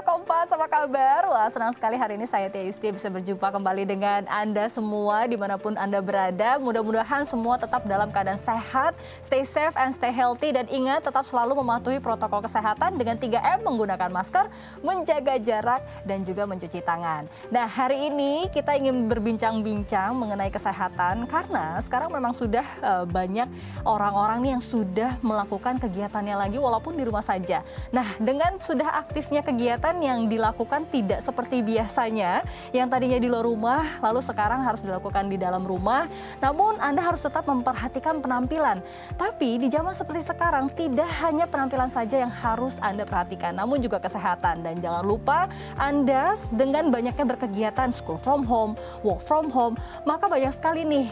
Pemirsa Kompas, apa kabar? Wah, senang sekali hari ini saya Tia Yustia bisa berjumpa kembali dengan Anda semua dimanapun Anda berada. Mudah-mudahan semua tetap dalam keadaan sehat, stay safe and stay healthy. Dan ingat, tetap selalu mematuhi protokol kesehatan dengan 3M, menggunakan masker, menjaga jarak, dan juga mencuci tangan. Nah, hari ini kita ingin berbincang-bincang mengenai kesehatan karena sekarang memang sudah banyak orang-orang nih yang sudah melakukan kegiatannya lagi walaupun di rumah saja. Nah, dengan sudah aktifnya kegiatan yang dilakukan tidak seperti biasanya, yang tadinya di luar rumah, lalu sekarang harus dilakukan di dalam rumah. Namun Anda harus tetap memperhatikan penampilan. Tapi di zaman seperti sekarang, tidak hanya penampilan saja yang harus Anda perhatikan, namun juga kesehatan. Dan jangan lupa, Anda dengan banyaknya berkegiatan, school from home, work from home, maka banyak sekali nih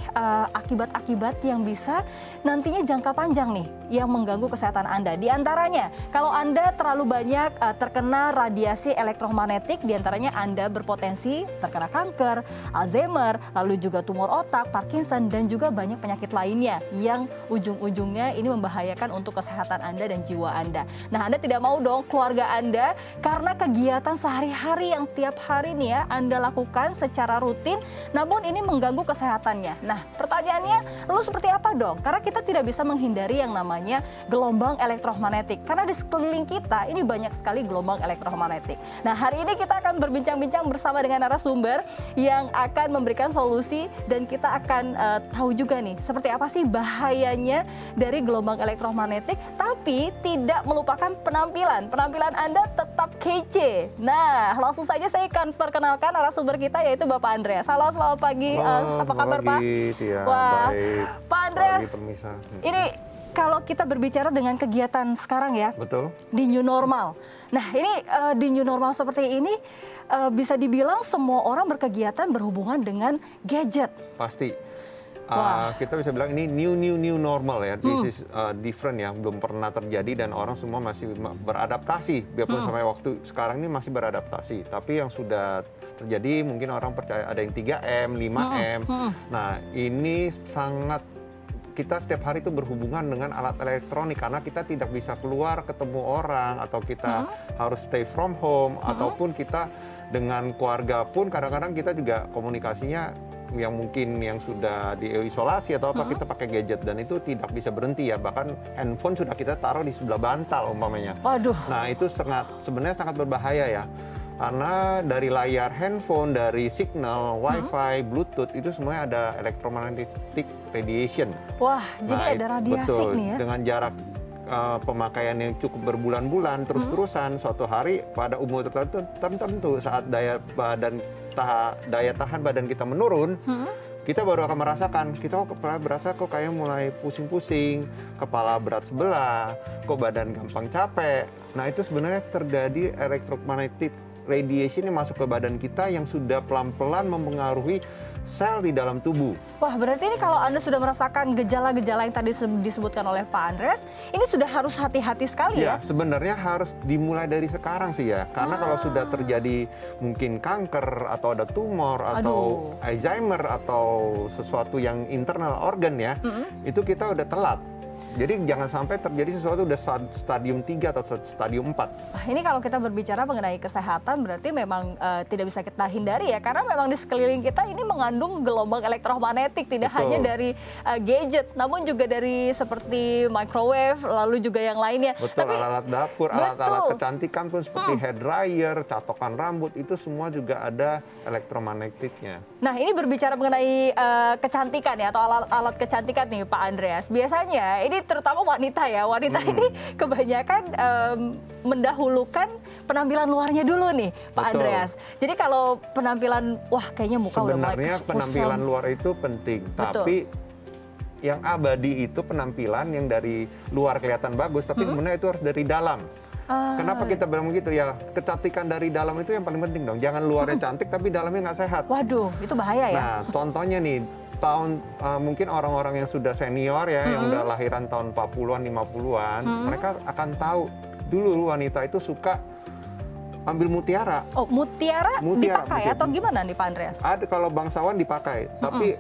akibat-akibat yang bisa nantinya jangka panjang nih, yang mengganggu kesehatan Anda. Di antaranya, kalau Anda terlalu banyak terkena radiasi elektromagnetik, diantaranya Anda berpotensi terkena kanker, Alzheimer, lalu juga tumor otak, Parkinson, dan juga banyak penyakit lainnya yang ujung-ujungnya ini membahayakan untuk kesehatan Anda dan jiwa Anda. Nah, Anda tidak mau dong keluarga Anda karena kegiatan sehari-hari yang tiap hari nih ya Anda lakukan secara rutin, namun ini mengganggu kesehatannya. Nah, pertanyaannya, lalu seperti apa dong? Karena kita tidak bisa menghindari yang namanya gelombang elektromagnetik. Karena di sekeliling kita ini banyak sekali gelombang elektromagnetik. Nah, hari ini kita akan berbincang-bincang bersama dengan narasumber yang akan memberikan solusi, dan kita akan tahu juga nih seperti apa sih bahayanya dari gelombang elektromagnetik, tapi tidak melupakan penampilan. Penampilan Anda tetap kece. Nah, langsung saja saya akan perkenalkan narasumber kita, yaitu Bapak Andreas. Halo, selamat pagi. Apa kabar, Pak? Ya, wah, baik. Pak Andreas, ini kalau kita berbicara dengan kegiatan sekarang ya, betul, di new normal. Nah, ini di new normal seperti ini bisa dibilang semua orang berkegiatan berhubungan dengan gadget. Pasti. Kita bisa bilang ini new normal ya. This is different ya, belum pernah terjadi dan orang semua masih beradaptasi. Biarpun sampai waktu sekarang ini masih beradaptasi. Tapi yang sudah terjadi mungkin orang percaya ada yang 3M, 5M. Nah, ini sangat, kita setiap hari itu berhubungan dengan alat elektronik karena kita tidak bisa keluar ketemu orang, atau kita harus stay from home, ataupun kita dengan keluarga pun kadang-kadang kita juga komunikasinya yang mungkin yang sudah diisolasi atau apa, kita pakai gadget, dan itu tidak bisa berhenti ya. Bahkan handphone sudah kita taruh di sebelah bantal umpamanya. Waduh. Nah, itu sebenarnya sangat berbahaya ya. Karena dari layar handphone, dari signal, wifi, bluetooth, itu semuanya ada electromagnetic radiation. Wah, jadi ada radiasi betul, nih ya. Dengan jarak pemakaian yang cukup berbulan-bulan, terus-terusan, suatu hari pada umur tertentu saat daya tahan badan kita menurun, kita baru akan merasakan, kita berasa kok kayak mulai pusing-pusing, kepala berat sebelah, kok badan gampang capek. Nah, itu sebenarnya terjadi electromagnetic radiation yang masuk ke badan kita yang sudah pelan-pelan mempengaruhi sel di dalam tubuh. Wah, berarti ini kalau Anda sudah merasakan gejala-gejala yang tadi disebutkan oleh Pak Andreas, ini sudah harus hati-hati sekali ya? Sebenarnya harus dimulai dari sekarang sih ya. Karena kalau sudah terjadi mungkin kanker, atau ada tumor, atau Alzheimer, atau sesuatu yang internal organ ya, itu kita udah telat. Jadi jangan sampai terjadi sesuatu udah stadium 3 atau stadium 4. Ini kalau kita berbicara mengenai kesehatan berarti memang tidak bisa kita hindari ya. Karena memang di sekeliling kita ini mengandung gelombang elektromagnetik. Tidak hanya dari gadget, namun juga dari seperti microwave, lalu juga yang lainnya. Betul, alat-alat dapur, alat-alat kecantikan pun seperti hair dryer, catokan rambut, itu semua juga ada elektromagnetiknya. Nah, ini berbicara mengenai kecantikan ya, atau alat-alat kecantikan nih Pak Andreas. Biasanya ini terutama wanita ya, wanita ini kebanyakan mendahulukan penampilan luarnya dulu nih Pak Andreas. Jadi kalau penampilan, wah kayaknya muka udah mulai sebenarnya penampilan luar itu penting, tapi yang abadi itu penampilan yang dari luar kelihatan bagus, tapi sebenarnya itu harus dari dalam. Kenapa kita bilang begitu ya? Kecantikan dari dalam itu yang paling penting dong. Jangan luarnya cantik tapi dalamnya nggak sehat. Waduh, itu bahaya ya. Nah, contohnya nih, mungkin orang-orang yang sudah senior ya, yang udah lahiran tahun 40-an, 50-an, mereka akan tahu dulu wanita itu suka ambil mutiara. Oh, mutiara dipakai atau gimana nih Pak Andreas? Ada, kalau bangsawan dipakai, tapi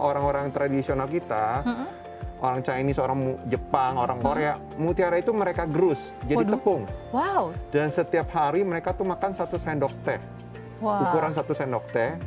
orang-orang tradisional kita, orang Chinese, orang Jepang, orang Korea, mutiara itu mereka gerus jadi tepung. Wow. Dan setiap hari mereka tuh makan 1 sendok teh. Wow. Ukuran 1 sendok teh.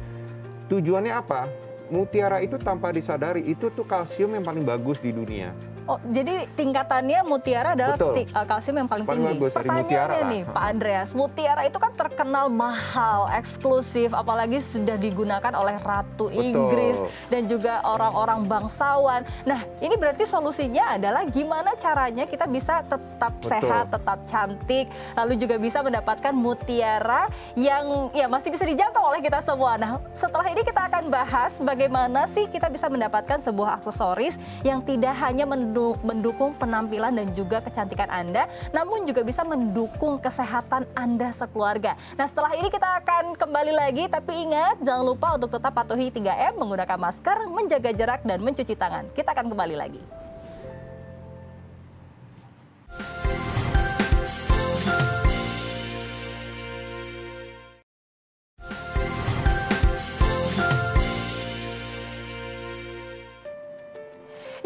Tujuannya apa? Mutiara itu tanpa disadari itu tuh kalsium yang paling bagus di dunia. Oh, jadi tingkatannya mutiara adalah kalsium yang paling tinggi. Bagus dari mutiara nih, Pak Andreas, mutiara itu kan terkenal mahal, eksklusif, apalagi sudah digunakan oleh Ratu Inggris dan juga orang-orang bangsawan. Nah, ini berarti solusinya adalah gimana caranya kita bisa tetap sehat, tetap cantik, lalu juga bisa mendapatkan mutiara yang ya masih bisa dijangkau oleh kita semua. Nah, setelah ini kita akan bahas bagaimana sih kita bisa mendapatkan sebuah aksesoris yang tidak hanya mendukung penampilan dan juga kecantikan Anda, namun juga bisa mendukung kesehatan Anda sekeluarga. Nah, setelah ini kita akan kembali lagi, tapi ingat jangan lupa untuk tetap patuhi 3M, menggunakan masker, menjaga jarak, dan mencuci tangan. Kita akan kembali lagi.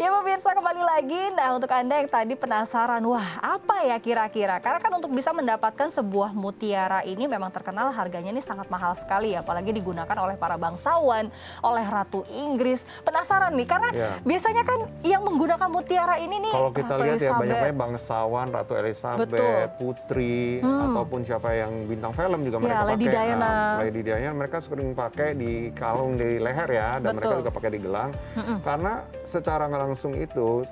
Ya pemirsa, kembali lagi. Nah, untuk Anda yang tadi penasaran, wah apa ya kira-kira? Karena kan untuk bisa mendapatkan sebuah mutiara ini memang terkenal harganya ini sangat mahal sekali ya. Apalagi digunakan oleh para bangsawan, oleh Ratu Inggris. Penasaran nih, karena biasanya kan yang menggunakan mutiara ini nih kalau kita Ratu lihat Elizabeth. Ya banyaknya bangsawan, Ratu Elizabeth, Putri, ataupun siapa yang bintang film juga mereka Lady pakai. Diana. Lady Diana mereka sering pakai di kalung, di leher ya, dan mereka juga pakai di gelang. Karena secara langsung itu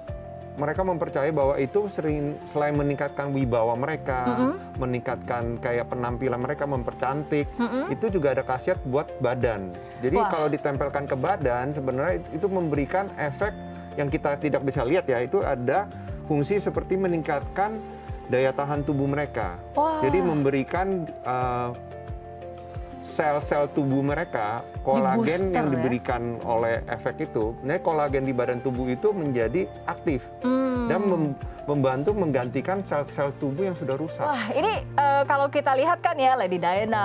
mereka mempercayai bahwa itu selain meningkatkan wibawa mereka, meningkatkan kayak penampilan mereka, mempercantik, itu juga ada khasiat buat badan. Jadi kalau ditempelkan ke badan sebenarnya itu memberikan efek yang kita tidak bisa lihat ya, itu ada fungsi seperti meningkatkan daya tahan tubuh mereka. Jadi memberikan sel-sel tubuh mereka, kolagen yang diberikan oleh efek itu, nah kolagen di badan tubuh itu menjadi aktif dan membantu menggantikan sel-sel tubuh yang sudah rusak. Wah, ini kalau kita lihat kan ya, Lady Diana,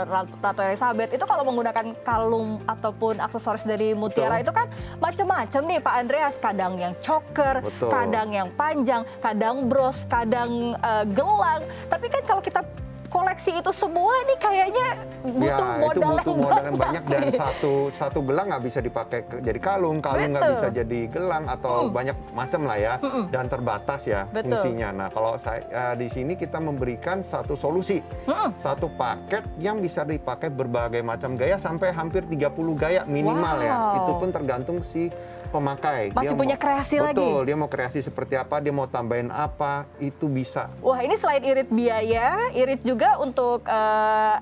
Ratu Elizabeth itu kalau menggunakan kalung ataupun aksesoris dari mutiara itu kan macam-macam nih Pak Andreas. Kadang yang choker, kadang yang panjang, kadang bros, kadang gelang. Tapi kan kalau kita koleksi itu semua nih kayaknya butuh modal yang banyak dan satu gelang nggak bisa dipakai jadi kalung nggak bisa jadi gelang atau banyak macam lah ya, dan terbatas ya fungsinya. Nah, kalau saya di sini kita memberikan satu solusi, satu paket yang bisa dipakai berbagai macam gaya sampai hampir 30 gaya minimal ya. Itu pun tergantung si pemakai. Masih punya kreasi lagi. Betul, dia mau kreasi seperti apa, dia mau tambahin apa, itu bisa. Wah, ini selain irit biaya, irit juga untuk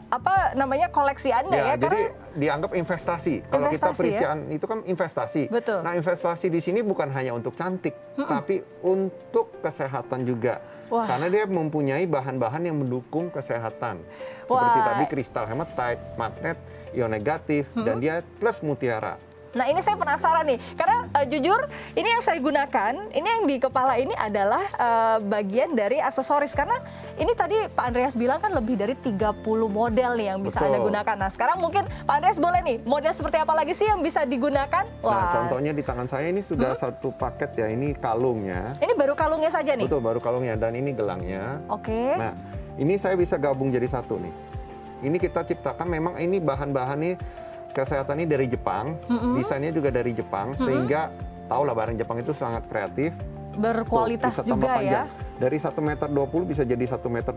apa namanya koleksi Anda ya. Jadi dianggap investasi. Kalau kita perizinan itu kan investasi. Betul. Nah, investasi di sini bukan hanya untuk cantik, tapi untuk kesehatan juga. Karena dia mempunyai bahan-bahan yang mendukung kesehatan. Seperti tadi kristal hematite, magnet, ion negatif, dan dia plus mutiara. Nah, ini saya penasaran nih, karena jujur ini yang saya gunakan, ini yang di kepala ini adalah bagian dari aksesoris. Karena ini tadi Pak Andreas bilang kan lebih dari 30 model nih yang bisa Anda gunakan. Nah, sekarang mungkin Pak Andreas boleh nih, model seperti apa lagi sih yang bisa digunakan? Nah, contohnya di tangan saya ini sudah satu paket ya, ini kalungnya. Ini baru kalungnya saja nih? Betul, baru kalungnya, dan ini gelangnya. Oke. Nah, ini saya bisa gabung jadi satu nih. Ini kita ciptakan, memang ini bahan-bahan nih, kesehatan ini dari Jepang, desainnya juga dari Jepang, sehingga tahulah barang Jepang itu sangat kreatif. Berkualitas juga ya. Dari 1,20 meter bisa jadi 1,30 meter.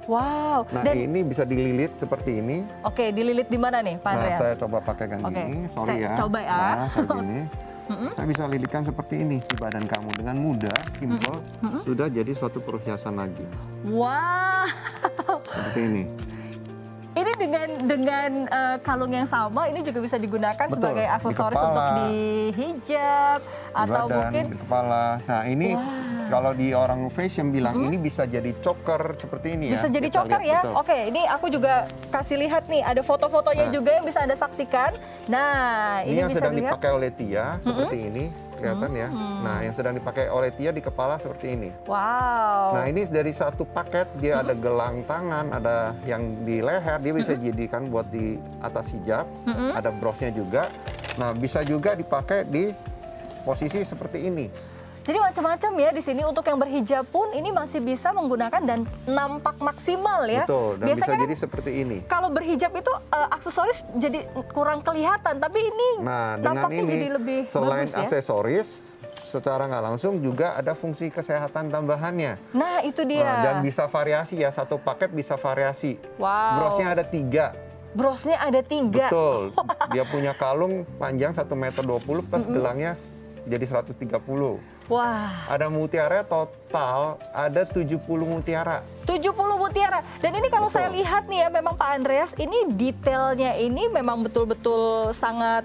Wow. Nah, ini bisa dililit seperti ini. Oke, dililit di mana nih Pak Andreas? Nah, saya coba pakai gini, sorry ya. Coba ya. Nah, saya gini. Saya bisa lilitkan seperti ini di badan kamu dengan mudah, simple, sudah jadi suatu perhiasan lagi. Wow. Seperti ini. Ini dengan kalung yang sama, ini juga bisa digunakan sebagai aksesoris untuk di hijab atau badan, mungkin di kepala. Nah, ini kalau di orang fashion bilang ini bisa jadi choker seperti ini ya. Bisa jadi choker ya. Oke, ini aku juga kasih lihat nih, ada foto-fotonya juga yang bisa Anda saksikan. Nah, ini yang bisa sedang dilihat. dipakai oleh Tia seperti ini. Kelihatan ya. Nah, yang sedang dipakai oleh Tia di kepala seperti ini. Wow. Nah, ini dari satu paket, dia ada gelang tangan, ada yang di leher, dia bisa jadikan buat di atas hijab, ada brosnya juga. Nah, bisa juga dipakai di posisi seperti ini. Jadi macam-macam ya di sini. Untuk yang berhijab pun ini masih bisa menggunakan dan nampak maksimal ya. Betul, dan biasanya bisa kan jadi seperti ini. Kalau berhijab itu aksesoris jadi kurang kelihatan, tapi ini nampaknya ini, jadi lebih selain bagus ya. aksesoris, secara nggak langsung juga ada fungsi kesehatan tambahannya. Nah itu dia. Dan bisa variasi ya, satu paket bisa variasi. Wow. Brosnya ada 3. Brosnya ada 3. Betul. Dia punya kalung panjang 1,20 meter plus gelangnya jadi 130. Wah. Ada mutiara total, ada 70 mutiara. 70 mutiara. Dan ini kalau saya lihat nih ya, memang Pak Andreas, ini detailnya ini memang betul-betul sangat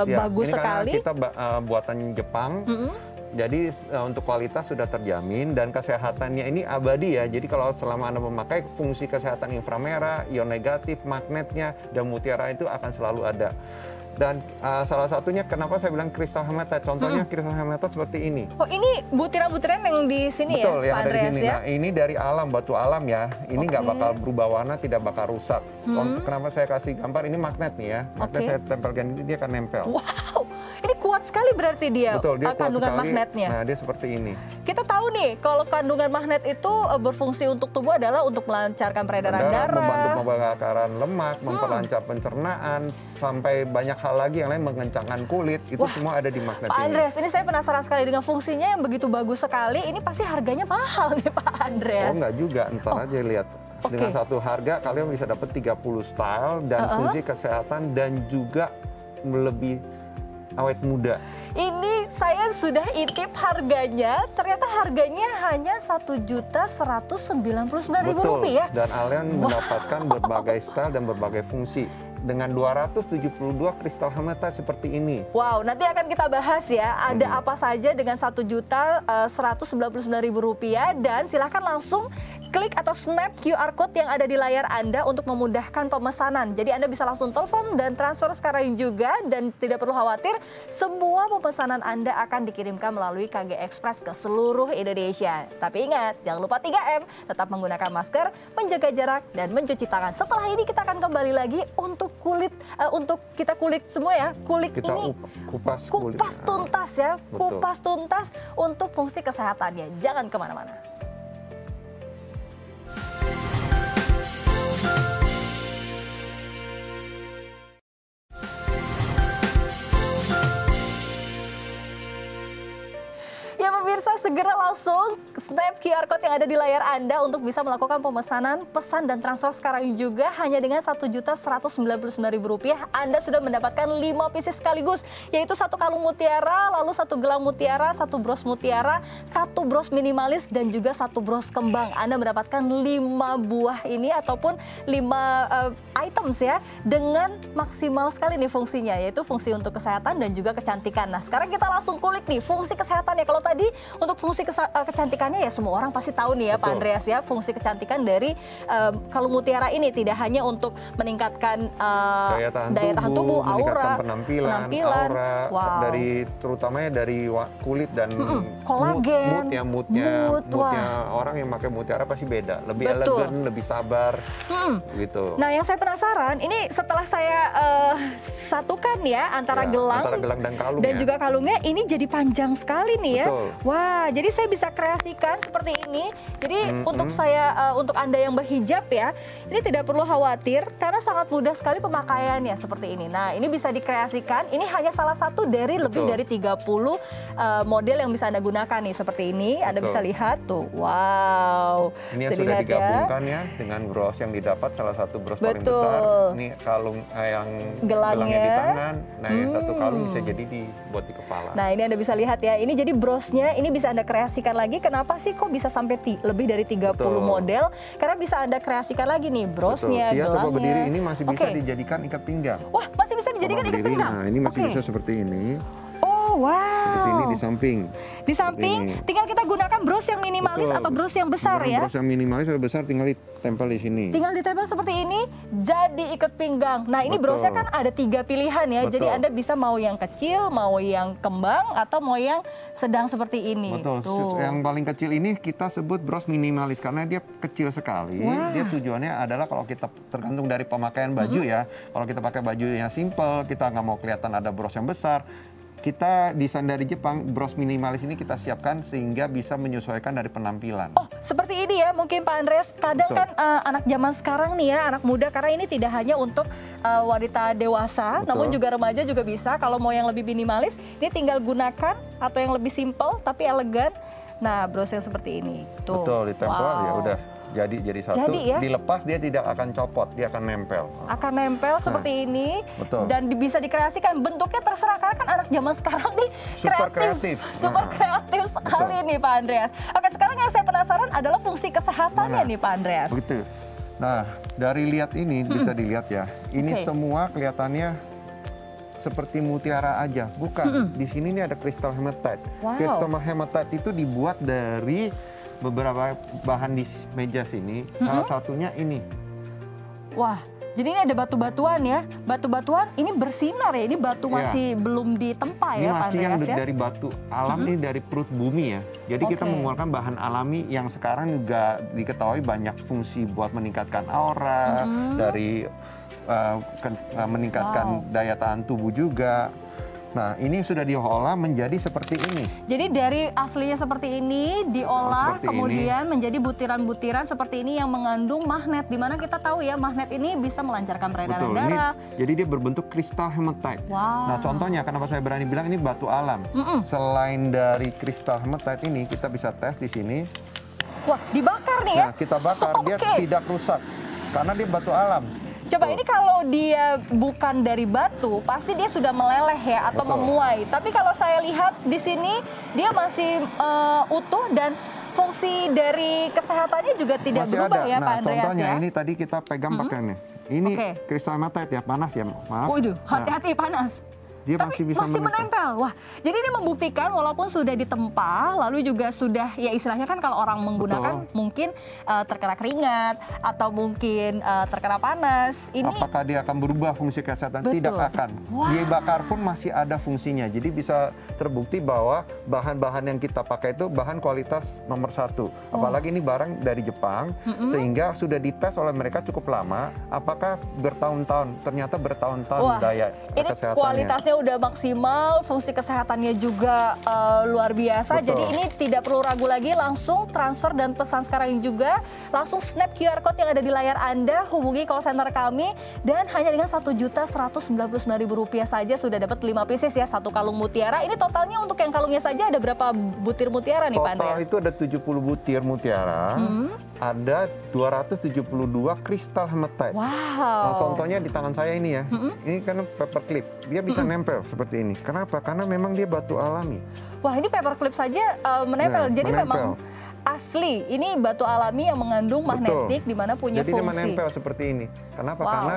bagus ini sekali. Karena kita buatan Jepang. Jadi untuk kualitas sudah terjamin dan kesehatannya ini abadi ya. Jadi kalau selama Anda memakai, fungsi kesehatan inframerah, ion negatif, magnetnya, dan mutiara itu akan selalu ada. Dan salah satunya kenapa saya bilang kristal hematite, contohnya kristal hematite seperti ini. Oh, ini butiran-butiran yang di sini betul, ya, Pak Andreas ada di sini. ya? Nah, ini dari alam, batu alam ya. Ini nggak bakal berubah warna, tidak bakal rusak. Kenapa saya kasih gambar, ini magnet nih ya. Magnet saya tempelkan, dia akan nempel. Wow, ini kuat sekali berarti dia, betul, dia kandungan kuat sekali. magnetnya. Nah, dia seperti ini. Kita tahu nih, kalau kandungan magnet itu berfungsi untuk tubuh adalah untuk melancarkan peredaran darah. Membantu pembakaran lemak, memperlancar pencernaan, sampai banyak hal lagi yang lain, mengencangkan kulit, itu semua ada di magnet Pak Andreas, ini saya penasaran sekali dengan fungsinya yang begitu bagus sekali. Ini pasti harganya mahal nih Pak Andreas. Oh enggak juga, ntar aja lihat. Dengan satu harga kalian bisa dapat 30 style dan fungsi kesehatan dan juga lebih awet muda. Ini saya sudah intip harganya, ternyata harganya hanya Rp1.199.000. Betul, dan kalian mendapatkan berbagai style dan berbagai fungsi. Dengan 272 kristal hematite seperti ini. Wow, nanti akan kita bahas ya, ada apa saja dengan Rp1.199.000, dan silahkan langsung klik atau snap QR code yang ada di layar Anda untuk memudahkan pemesanan. Jadi Anda bisa langsung telepon dan transfer sekarang juga, dan tidak perlu khawatir, semua pemesanan Anda akan dikirimkan melalui KG Express ke seluruh Indonesia. Tapi ingat, jangan lupa 3M, tetap menggunakan masker, menjaga jarak, dan mencuci tangan. Setelah ini kita akan kembali lagi untuk kulit, untuk kita kulik semua ya, kulit kita ini kupas tuntas ya. Betul. Kupas tuntas untuk fungsi kesehatannya. Jangan kemana-mana. Ya pemirsa, segera langsung snap QR code yang ada di layar Anda untuk bisa melakukan pemesanan, pesan, dan transfer sekarang juga. Hanya dengan Rp1.199.000 Anda sudah mendapatkan 5 pieces sekaligus, yaitu 1 kalung mutiara, lalu 1 gelang mutiara, 1 bros mutiara, 1 bros minimalis, dan juga 1 bros kembang. Anda mendapatkan 5 buah ini ataupun 5 items ya, dengan maksimal sekali nih fungsinya, yaitu fungsi untuk kesehatan dan juga kecantikan. Nah sekarang kita langsung kulik nih fungsi kesehatannya. Kalau tadi untuk fungsi kecantikannya ya semua orang pasti tahu nih ya. Betul. Pak Andreas ya, fungsi kecantikan dari kalung mutiara ini tidak hanya untuk meningkatkan daya tahan tubuh, aura, penampilan, aura, dari terutamanya dari kulit dan kolagen, moodnya orang yang pakai mutiara pasti beda, lebih elegan, lebih sabar, gitu. Nah yang saya penasaran, ini setelah saya satukan ya antara gelang dan kalung dan juga kalungnya, ini jadi panjang sekali nih ya. Betul. Wah, jadi saya bisa kreasikan seperti ini. Jadi untuk Anda yang berhijab ya, ini tidak perlu khawatir karena sangat mudah sekali pemakaiannya seperti ini. Nah, ini bisa dikreasikan. Ini hanya salah satu dari lebih dari 30 model yang bisa Anda gunakan nih seperti ini. Anda bisa lihat tuh. Wow. Ini yang sudah digabungkan ya dengan bros yang didapat, salah satu bros paling besar. Ini kalung yang gelangnya di tangan. Nah, yang satu kalung bisa jadi dibuat di kepala. Nah, ini Anda bisa lihat ya. Ini jadi brosnya, ini bisa Anda kreasikan lagi. Kenapa sih kok bisa sampai lebih dari 30 model? Karena bisa Anda kreasikan lagi nih brosnya, gelangnya. Coba berdiri, ini masih bisa dijadikan ikat pinggang. Wah, masih bisa dijadikan ikat pinggang? Nah, ini masih bisa seperti ini. Wow. Seperti ini di samping. Di samping, tinggal kita gunakan bros yang minimalis atau bros yang besar ya. Bros yang minimalis atau besar tinggal ditempel di sini. Tinggal ditempel seperti ini, jadi ikat pinggang. Nah ini brosnya kan ada 3 pilihan ya. Jadi Anda bisa mau yang kecil, mau yang kembang, atau mau yang sedang seperti ini. Betul. Tuh. Yang paling kecil ini kita sebut bros minimalis karena dia kecil sekali. Dia tujuannya adalah kalau kita tergantung dari pemakaian baju ya. Kalau kita pakai baju yang simple, kita nggak mau kelihatan ada bros yang besar. kita desain dari Jepang, bros minimalis ini kita siapkan sehingga bisa menyesuaikan dari penampilan. Oh, seperti ini ya mungkin Pak Andreas. Kadang Betul. kan anak zaman sekarang nih ya, anak muda, karena ini tidak hanya untuk wanita dewasa, Betul. namun juga remaja juga bisa. Kalau mau yang lebih minimalis, ini tinggal gunakan atau yang lebih simple tapi elegan. Nah, bros yang seperti ini. Tuh. Betul, ditempel ya udah. Jadi satu, Ya? dilepas dia tidak akan copot, dia akan nempel. Akan nempel seperti ini. betul. Dan bisa dikreasikan, bentuknya terserah, karena kan anak zaman sekarang nih Super kreatif. Super kreatif sekali nih Pak Andreas. Oke, sekarang yang saya penasaran adalah fungsi kesehatannya nih Pak Andreas. Begitu. Nah, dari lihat ini bisa dilihat ya. Ini semua kelihatannya seperti mutiara aja, bukan. Di sini nih ada kristal hematite. Wow. Kristal hematite itu dibuat dari beberapa bahan di meja sini. Salah satunya ini. Wah, jadi ini ada batu-batuan ya. Batu-batuan ini bersinar ya. Ini batu masih belum ditempa Ini ya Pak masih yang Andreas ya. dari batu alam nih, dari perut bumi ya. Jadi kita mengeluarkan bahan alami yang sekarang juga diketahui banyak fungsi buat meningkatkan aura, dari meningkatkan daya tahan tubuh juga. Nah, ini sudah diolah menjadi seperti ini. Jadi dari aslinya seperti ini diolah, seperti kemudian menjadi butiran-butiran seperti ini yang mengandung magnet. Dimana kita tahu ya, magnet ini bisa melancarkan peredaran Betul, darah. jadi dia berbentuk kristal hematite. Wow. Nah, contohnya kenapa saya berani bilang ini batu alam. Selain dari kristal hematite ini, kita bisa tes di sini. Wah, dibakar nih ya. Nah, kita bakar, dia tidak rusak karena dia batu alam. Coba ini kalau dia bukan dari batu, pasti dia sudah meleleh ya atau memuai. Tapi kalau saya lihat di sini, dia masih utuh dan fungsi dari kesehatannya juga tidak Masih berubah ada. ya Nah, Pak Andreas contohnya ya. ini tadi kita pegang pakai nih. Ini kristal hematite ya, panas ya, maaf. Waduh, hati-hati panas. Dia Tapi masih bisa menempel. Wah, jadi ini membuktikan walaupun sudah ditempa, lalu juga sudah, ya istilahnya kan kalau orang menggunakan mungkin terkena keringat atau mungkin terkena panas. Ini apakah dia akan berubah fungsi kesehatan? Betul. Tidak akan. Wah. Dibakar pun masih ada fungsinya. Jadi bisa terbukti bahwa bahan-bahan yang kita pakai itu bahan kualitas nomor 1. Apalagi ini barang dari Jepang, sehingga sudah dites oleh mereka cukup lama. Apakah bertahun-tahun? Ternyata bertahun-tahun daya ini kesehatannya. kualitasnya udah maksimal, fungsi kesehatannya juga luar biasa. Betul. Jadi ini tidak perlu ragu lagi, langsung transfer dan pesan sekarang juga. Langsung snap QR code yang ada di layar Anda, hubungi call center kami, dan hanya dengan Rp1.199.000 saja sudah dapat 5 pieces ya, 1 kalung mutiara. Ini totalnya untuk yang kalungnya saja ada berapa butir mutiara nih Pak Andreas? Total itu ada 70 butir mutiara, ada 272 kristal hematite. Wow. Nah, contohnya di tangan saya ini ya, ini kan paperclip, dia bisa nempel seperti ini. Kenapa? Karena memang dia batu alami. Wah, ini paperclip saja menempel. Nah, Jadi menempel. memang asli. Ini batu alami yang mengandung magnetik, di mana punya Jadi dia fungsi. menempel seperti ini. Kenapa? Wow. Karena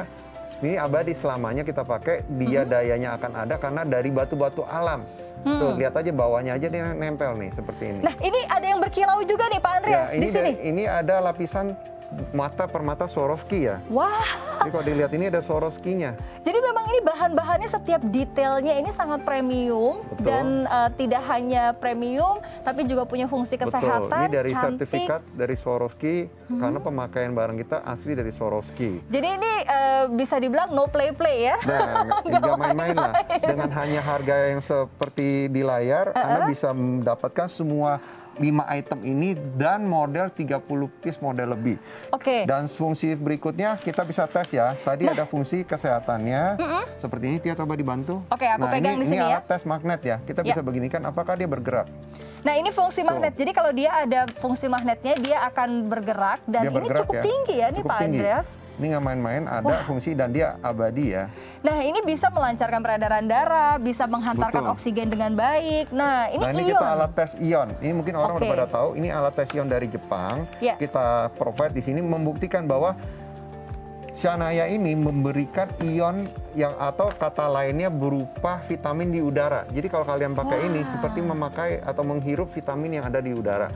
ini abadi selamanya kita pakai, dia dayanya akan ada karena dari batu-batu alam. Tuh, lihat aja bawahnya aja dia nempel nih seperti ini. Nah, ini ada yang berkilau juga nih Pak Andreas di sini. Ini ada lapisan mata permata Swarovski ya. Wah. Jadi kalau dilihat ini ada Swarovskinya. Jadi memang ini bahan-bahannya setiap detailnya ini sangat premium. Betul. Dan tidak hanya premium tapi juga punya fungsi kesehatan. Betul. Ini dari cantik. sertifikat dari Swarovski karena pemakaian barang kita asli dari Swarovski. Jadi ini bisa dibilang no play-play ya. Nah, nggak main-main lah. Dengan hanya harga yang seperti di layar, Anda bisa mendapatkan semua 5 item ini dan model 30 piece model lebih. Oke. Dan fungsi berikutnya kita bisa tes ya. Tadi ada fungsi kesehatannya. Seperti ini, Tia coba dibantu. Oke, aku pegang di sini ini ya. alat tes magnet ya. Kita bisa beginikan apakah dia bergerak. Nah, ini fungsi magnet. Jadi kalau dia ada fungsi magnetnya, dia akan bergerak. Dan Dia ini bergerak cukup ya. tinggi ya nih Cukup Pak tinggi. Andreas. Ini nggak main-main, ada fungsi dan dia abadi ya. Nah, ini bisa melancarkan peredaran darah, bisa menghantarkan Betul. oksigen dengan baik. Nah, ini Nah, ini ion. kita alat tes ion. Ini mungkin orang Oke. udah pada tahu, ini alat tes ion dari Jepang. Ya. Kita provide di sini membuktikan bahwa Shania ini memberikan ion yang atau kata lainnya berupa vitamin di udara. Jadi kalau kalian pakai ini seperti memakai atau menghirup vitamin yang ada di udara.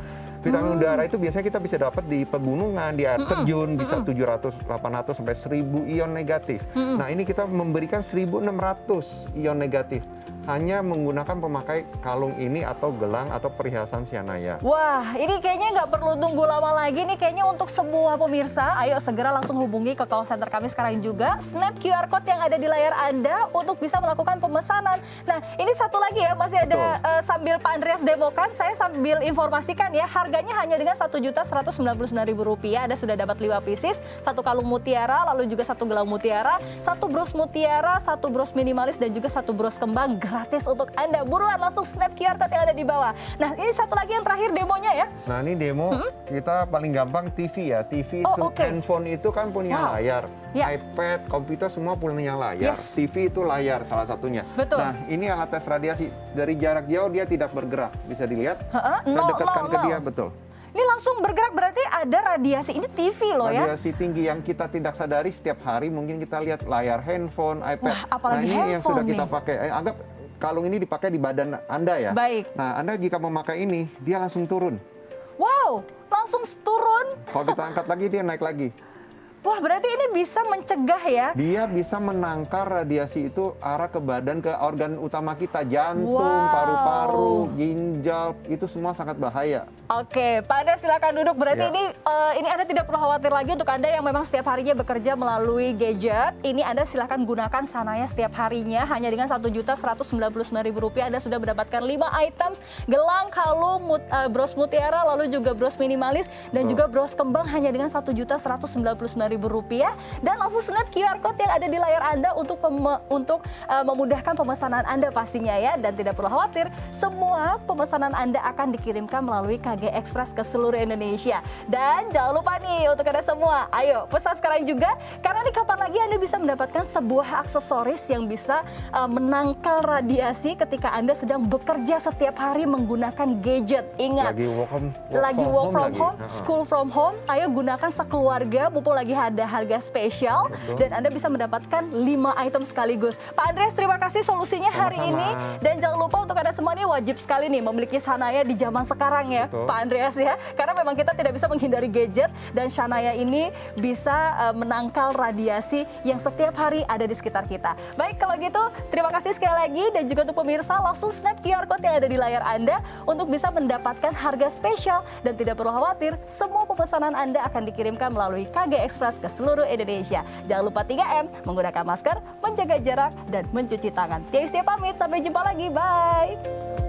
Vitamin udara itu biasanya kita bisa dapat di pegunungan, di air terjun, bisa 700, 800 sampai 1000 ion negatif. Nah, ini kita memberikan 1600 ion negatif. hanya menggunakan pemakai kalung ini atau gelang atau perhiasan Shania. Wah, ini kayaknya nggak perlu tunggu lama lagi nih. Kayaknya untuk semua pemirsa, ayo segera langsung hubungi ke call center kami sekarang juga. Snap QR Code yang ada di layar Anda untuk bisa melakukan pemesanan. Nah, ini satu lagi ya, masih ada sambil Pak Andreas demokan, saya sambil informasikan ya, harganya hanya dengan Rp1.199.000. Anda sudah dapat 5 pieces, 1 kalung mutiara, lalu juga 1 gelang mutiara, 1 bros mutiara, 1 bros minimalis, dan juga 1 bros kembang gratis untuk Anda. Buruan langsung snap QR Code yang ada di bawah. Nah, ini satu lagi yang terakhir demonya ya. Nah, ini demo kita paling gampang TV ya. TV, handphone itu kan punya layar. iPad, komputer semua punya layar. TV itu layar salah satunya. Betul. Nah, ini alat tes radiasi. Dari jarak jauh dia tidak bergerak. Bisa dilihat? Dekatkan ke dia, betul. Ini langsung bergerak, berarti ada radiasi. Ini TV loh ya. Radiasi tinggi yang kita tidak sadari setiap hari. Mungkin kita lihat layar handphone, iPad. Wah, apalagi ini yang sudah kita nih. pakai. Anggap kalung ini dipakai di badan Anda ya. Baik. Nah, Anda jika memakai ini, dia langsung turun. Wow, langsung turun. Kalau kita angkat lagi, dia naik lagi. Wah, berarti ini bisa mencegah ya? Dia bisa menangkal radiasi itu arah ke badan, ke organ utama kita. Jantung, paru-paru, ginjal, itu semua sangat bahaya. Oke, Pak Anda silakan duduk. Berarti ini Anda tidak perlu khawatir lagi untuk Anda yang memang setiap harinya bekerja melalui gadget. Ini Anda silakan gunakan Shania setiap harinya. Hanya dengan Rp1.199.000 Anda sudah mendapatkan 5 items. Gelang, kalung, bros mutiara, lalu juga bros minimalis, dan juga bros kembang hanya dengan Rp1.199.000. Dan langsung snap QR Code yang ada di layar Anda untuk memudahkan pemesanan Anda pastinya ya. Dan tidak perlu khawatir, semua pemesanan Anda akan dikirimkan melalui KG Express ke seluruh Indonesia. Dan jangan lupa nih untuk Anda semua, ayo pesan sekarang juga, karena nih kapan lagi Anda bisa mendapatkan sebuah aksesoris yang bisa menangkal radiasi ketika Anda sedang bekerja setiap hari menggunakan gadget. Ingat, lagi work from home, school from home, ayo gunakan sekeluarga, mumpung lagi ada harga spesial. Dan Anda bisa mendapatkan 5 item sekaligus. Pak Andreas, terima kasih solusinya hari ini. Dan jangan lupa untuk Anda semua nih, wajib sekali nih memiliki Shania di zaman sekarang ya, Pak Andreas ya. Karena memang kita tidak bisa menghindari gadget, dan Shania ini bisa menangkal radiasi yang setiap hari ada di sekitar kita. Baik, kalau gitu terima kasih sekali lagi, dan juga untuk pemirsa langsung snap QR Code yang ada di layar Anda untuk bisa mendapatkan harga spesial. Dan tidak perlu khawatir, semua pemesanan Anda akan dikirimkan melalui KG Express ke seluruh Indonesia. Jangan lupa 3M, menggunakan masker, menjaga jarak, dan mencuci tangan. Tia Yustia pamit, sampai jumpa lagi, bye!